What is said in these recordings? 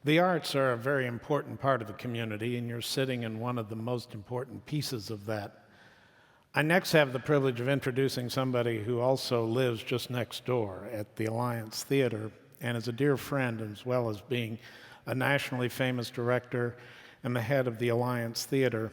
The arts are a very important part of the community, and you're sitting in one of the most important pieces of that. I next have the privilege of introducing somebody who also lives just next door at the Alliance Theater and is a dear friend, as well as being a nationally famous director and the head of the Alliance Theater.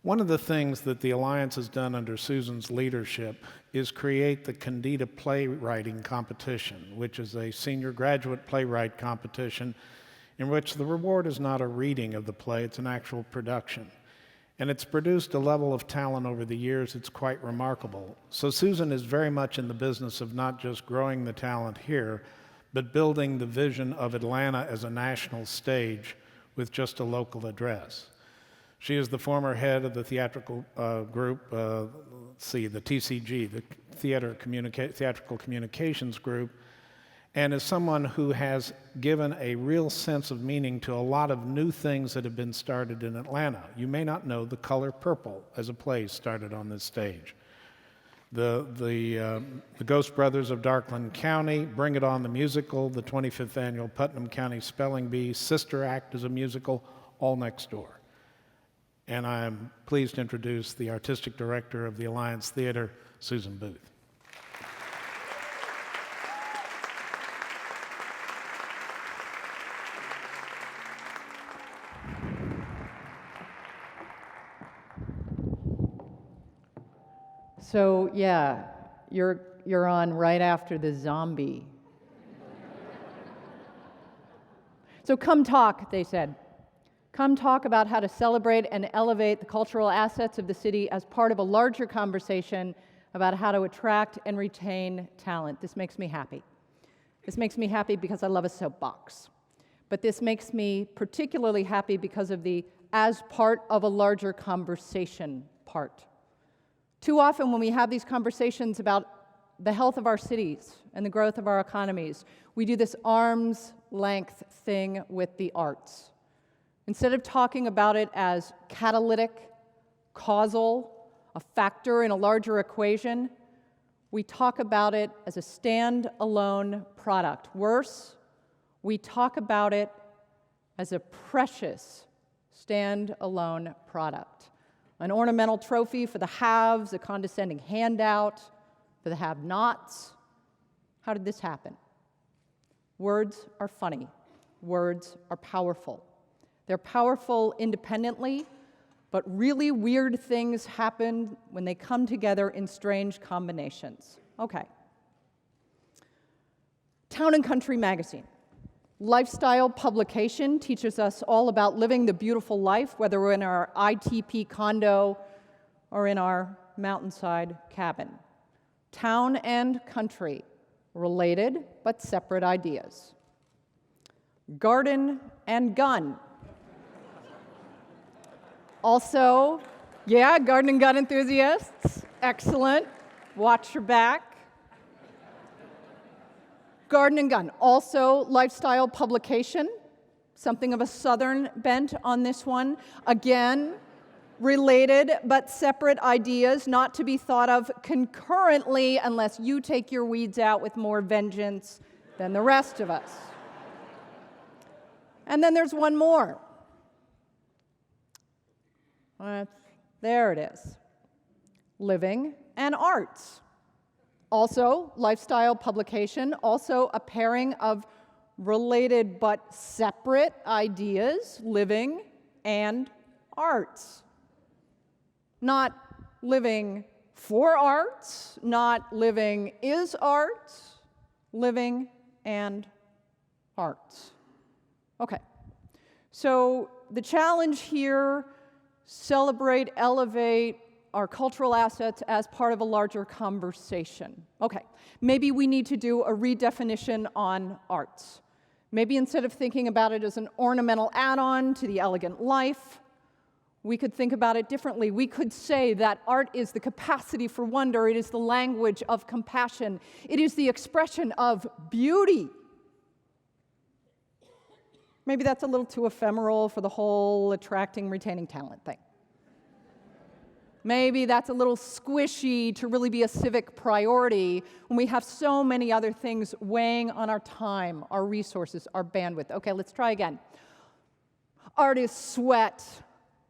One of the things that the Alliance has done under Susan's leadership is create the Candida Playwriting Competition, which is a senior graduate playwright competition in which the reward is not a reading of the play, it's an actual production. And it's produced a level of talent over the years that's quite remarkable. So Susan is very much in the business of not just growing the talent here, but building the vision of Atlanta as a national stage with just a local address. She is the former head of the theatrical group, the TCG, the Theatrical Communications Group, and is someone who has given a real sense of meaning to a lot of new things that have been started in Atlanta. You may not know The Color Purple as a play started on this stage. The Ghost Brothers of Darkland County, Bring It On the Musical, the 25th Annual Putnam County Spelling Bee, Sister Act as a musical, all next door. And I'm pleased to introduce the Artistic Director of the Alliance Theater, Susan Booth. So yeah, you're on right after the zombie. So come talk, they said. Come talk about how to celebrate and elevate the cultural assets of the city as part of a larger conversation about how to attract and retain talent. This makes me happy. This makes me happy because I love a soapbox. But this makes me particularly happy because of the as part of a larger conversation part. Too often when we have these conversations about the health of our cities and the growth of our economies, we do this arm's length thing with the arts. Instead of talking about it as catalytic, causal, a factor in a larger equation, we talk about it as a stand-alone product. Worse, we talk about it as a precious stand-alone product. An ornamental trophy for the haves, a condescending handout for the have-nots. How did this happen? Words are funny. Words are powerful. They're powerful independently, but really weird things happen when they come together in strange combinations. Okay. Town and Country magazine. Lifestyle publication teaches us all about living the beautiful life, whether we're in our ITP condo or in our mountainside cabin. Town and country, related but separate ideas. Garden and gun. Also, yeah, garden and gun enthusiasts, excellent. Watch your back. Garden and Gun, also lifestyle publication, something of a southern bent on this one. Again, related but separate ideas, not to be thought of concurrently unless you take your weeds out with more vengeance than the rest of us. And then there's one more. There it is. Living and Arts. Also, lifestyle publication, also a pairing of related but separate ideas, living and arts. Not living for arts, not living is arts, living and arts. Okay, so the challenge here, celebrate, elevate our cultural assets as part of a larger conversation. Okay, maybe we need to do a redefinition on arts. Maybe instead of thinking about it as an ornamental add-on to the elegant life, we could think about it differently. We could say that art is the capacity for wonder, it is the language of compassion, it is the expression of beauty. Maybe that's a little too ephemeral for the whole attracting, retaining talent thing. Maybe that's a little squishy to really be a civic priority when we have so many other things weighing on our time, our resources, our bandwidth. Okay, let's try again. Art is sweat.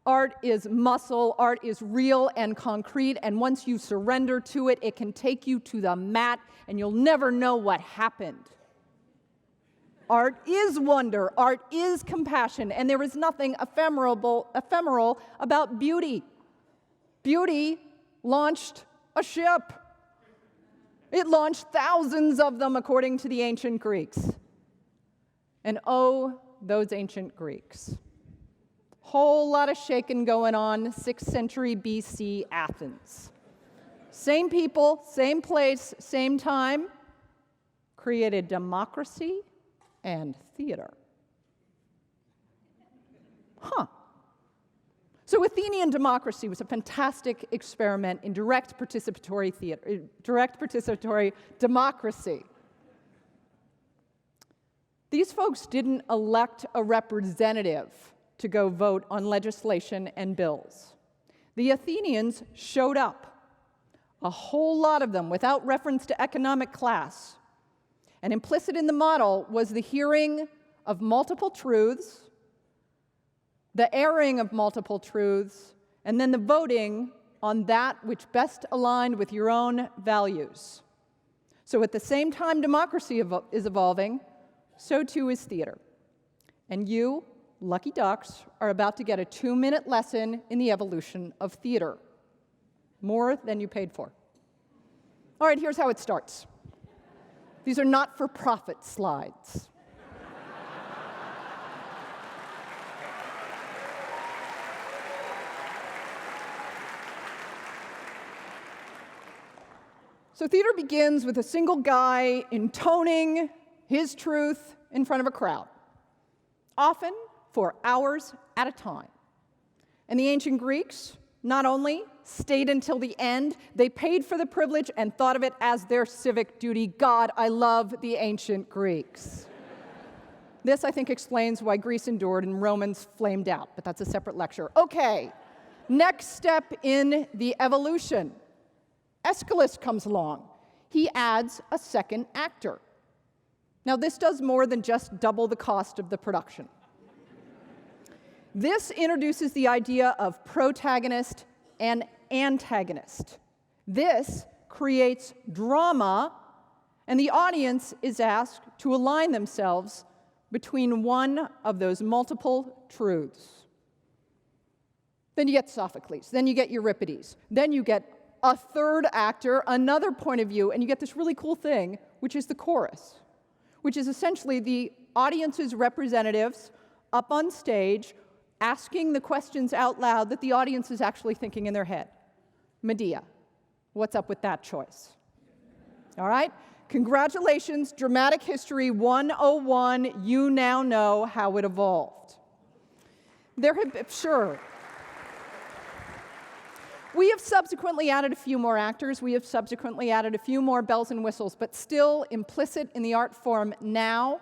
Art is muscle. Art is real and concrete. And once you surrender to it, it can take you to the mat and you'll never know what happened. Art is wonder. Art is compassion. And there is nothing ephemeral about beauty. Beauty launched a ship. It launched thousands of them, according to the ancient Greeks. And oh, those ancient Greeks. Whole lot of shaking going on, 6th century BC Athens. Same people, same place, same time, created democracy and theater. So Athenian democracy was a fantastic experiment in direct participatory democracy. These folks didn't elect a representative to go vote on legislation and bills. The Athenians showed up, a whole lot of them without reference to economic class. And implicit in the model was the hearing of multiple truths, the airing of multiple truths, and then the voting on that which best aligned with your own values. So at the same time democracy is evolving, so too is theater. And you, lucky ducks, are about to get a 2-minute lesson in the evolution of theater. More than you paid for. All right, here's how it starts. These are not-for-profit slides. So theater begins with a single guy intoning his truth in front of a crowd, often for hours at a time. And the ancient Greeks not only stayed until the end, they paid for the privilege and thought of it as their civic duty. God, I love the ancient Greeks. This, I think, explains why Greece endured and Romans flamed out, but that's a separate lecture. Okay, next step in the evolution. Aeschylus comes along. He adds a second actor. Now, this does more than just double the cost of the production. This introduces the idea of protagonist and antagonist. This creates drama, and the audience is asked to align themselves between one of those multiple truths. Then you get Sophocles, then you get Euripides, then you get a third actor, another point of view, and you get this really cool thing, which is the chorus, which is essentially the audience's representatives up on stage asking the questions out loud that the audience is actually thinking in their head. Medea, what's up with that choice? All right? Congratulations, Dramatic History 101, you now know how it evolved. Sure. We have subsequently added a few more actors, we have subsequently added a few more bells and whistles, but still implicit in the art form now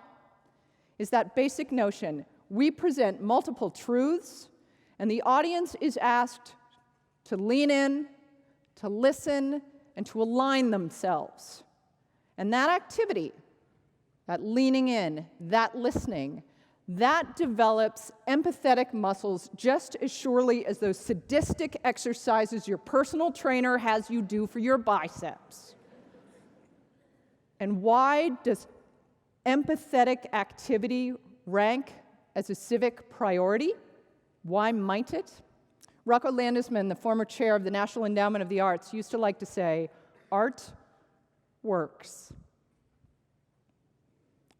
is that basic notion. We present multiple truths, and the audience is asked to lean in, to listen, and to align themselves. And that activity, that leaning in, that listening, that develops empathetic muscles just as surely as those sadistic exercises your personal trainer has you do for your biceps. And why does empathetic activity rank as a civic priority? Why might it? Rocco Landesman, the former chair of the National Endowment of the Arts, used to like to say, art works.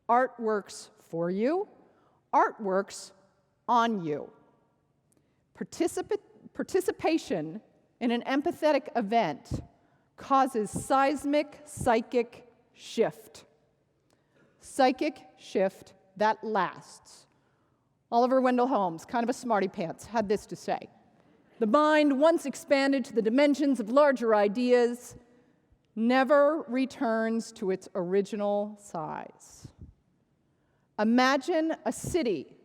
Art works for you. Art works on you. Participation in an empathetic event causes seismic psychic shift. Psychic shift that lasts. Oliver Wendell Holmes, kind of a smarty pants, had this to say. The mind, once expanded to the dimensions of larger ideas, never returns to its original size. Imagine a city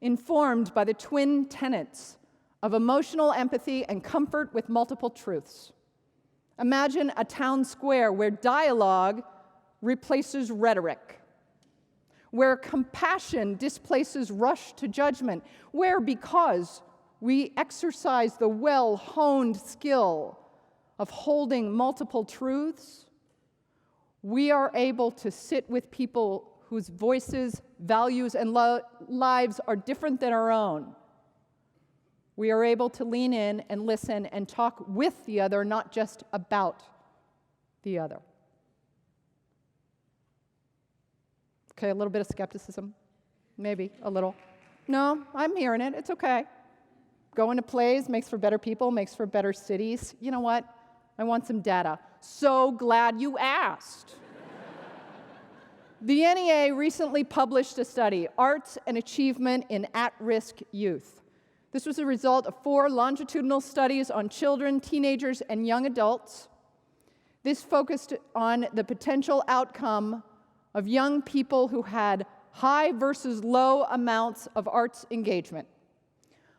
informed by the twin tenets of emotional empathy and comfort with multiple truths. Imagine a town square where dialogue replaces rhetoric, where compassion displaces rush to judgment, where because we exercise the well-honed skill of holding multiple truths, we are able to sit with people whose voices, values, and lives are different than our own. We are able to lean in and listen and talk with the other, not just about the other. Okay, a little bit of skepticism. Maybe, a little. No, I'm hearing it. It's okay. Going to plays makes for better people, makes for better cities. You know what? I want some data. So glad you asked. The NEA recently published a study, Arts and Achievement in At-Risk Youth. This was a result of 4 longitudinal studies on children, teenagers, and young adults. This focused on the potential outcome of young people who had high versus low amounts of arts engagement.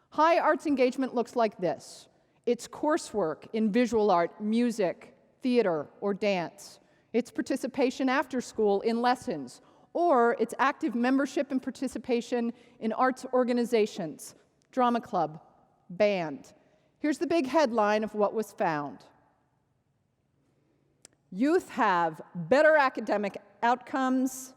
High arts engagement looks like this. It's coursework in visual art, music, theater, or dance. It's participation after school in lessons, or it's active membership and participation in arts organizations, drama club, band. Here's the big headline of what was found. Youth have better academic outcomes,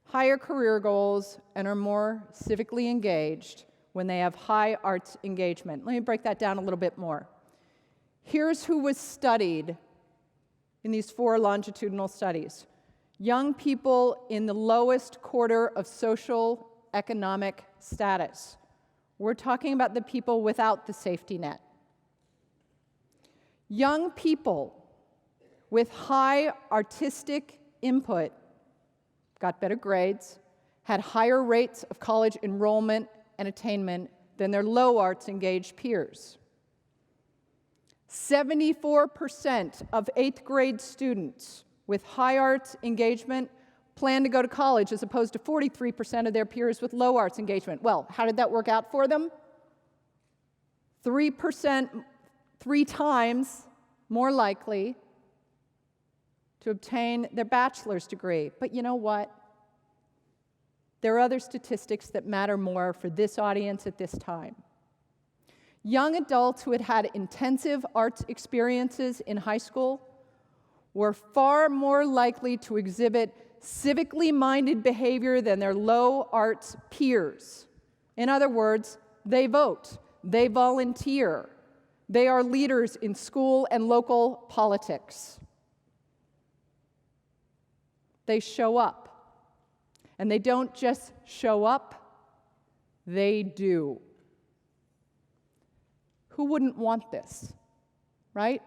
higher career goals, and are more civically engaged when they have high arts engagement. Let me break that down a little bit more. Here's who was studied in these 4 longitudinal studies. Young people in the lowest quarter of social economic status. We're talking about the people without the safety net. Young people with high artistic input got better grades, had higher rates of college enrollment and attainment than their low arts engaged peers. 74% of 8th grade students with high arts engagement plan to go to college, as opposed to 43% of their peers with low arts engagement. Well, how did that work out for them? 3%, 3 times more likely to obtain their bachelor's degree. But you know what? There are other statistics that matter more for this audience at this time. Young adults who had had intensive arts experiences in high school were far more likely to exhibit civically minded behavior than their low arts peers. In other words, they vote, they volunteer, they are leaders in school and local politics. They show up. And they don't just show up, they do. Who wouldn't want this, right?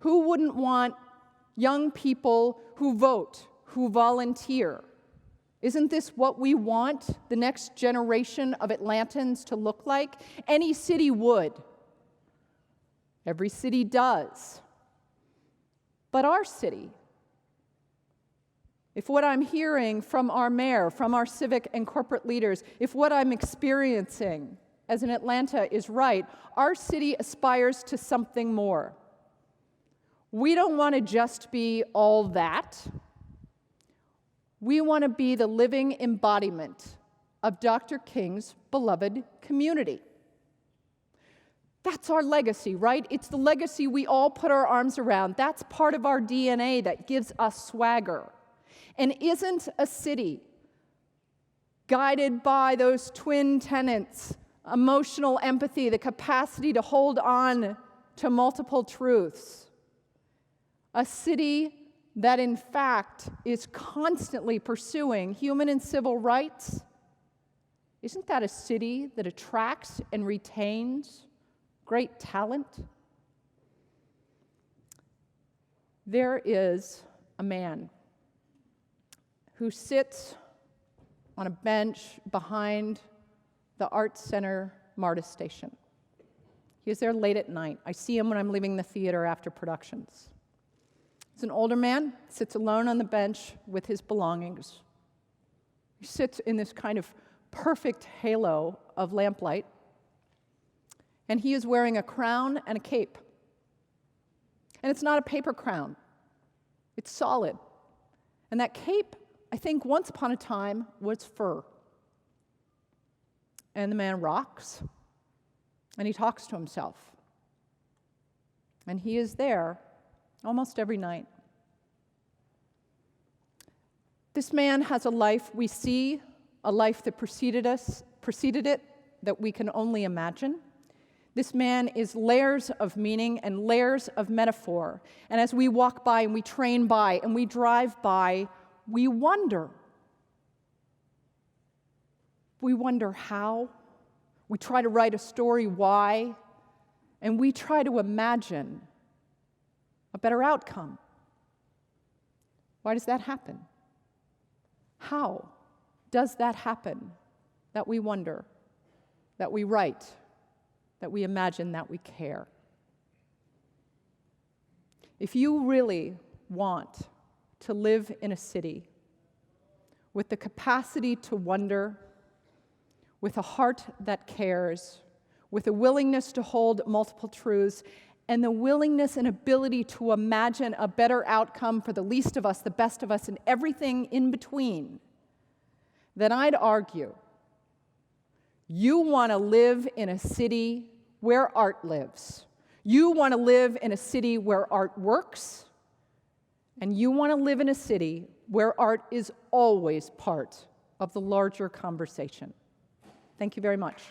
Who wouldn't want young people who vote, who volunteer? Isn't this what we want the next generation of Atlantans to look like? Any city would. Every city does. But our city, if what I'm hearing from our mayor, from our civic and corporate leaders, if what I'm experiencing as in Atlanta is right, our city aspires to something more. We don't want to just be all that. We want to be the living embodiment of Dr. King's beloved community. That's our legacy, right? It's the legacy we all put our arms around. That's part of our DNA that gives us swagger. And isn't a city guided by those twin tenets, emotional empathy, the capacity to hold on to multiple truths, a city that in fact is constantly pursuing human and civil rights? Isn't that a city that attracts and retains great talent? There is a man who sits on a bench behind the Arts Center MARTA station. He is there late at night. I see him when I'm leaving the theater after productions. He's an older man, sits alone on the bench with his belongings. He sits in this kind of perfect halo of lamplight. And he is wearing a crown and a cape. And it's not a paper crown. It's solid. And that cape, I think once upon a time, was fur. And the man rocks, and he talks to himself. And he is there almost every night. This man has a life we see, a life that preceded it, that we can only imagine. This man is layers of meaning and layers of metaphor. And as we walk by and we train by and we drive by, we wonder. We wonder how. We try to write a story why. And we try to imagine a better outcome. Why does that happen? How does that happen? That we wonder, that we write, that we imagine, that we care. If you really want to live in a city with the capacity to wonder, with a heart that cares, with a willingness to hold multiple truths, and the willingness and ability to imagine a better outcome for the least of us, the best of us, and everything in between, then I'd argue you want to live in a city where art lives. You want to live in a city where art works, and you want to live in a city where art is always part of the larger conversation. Thank you very much.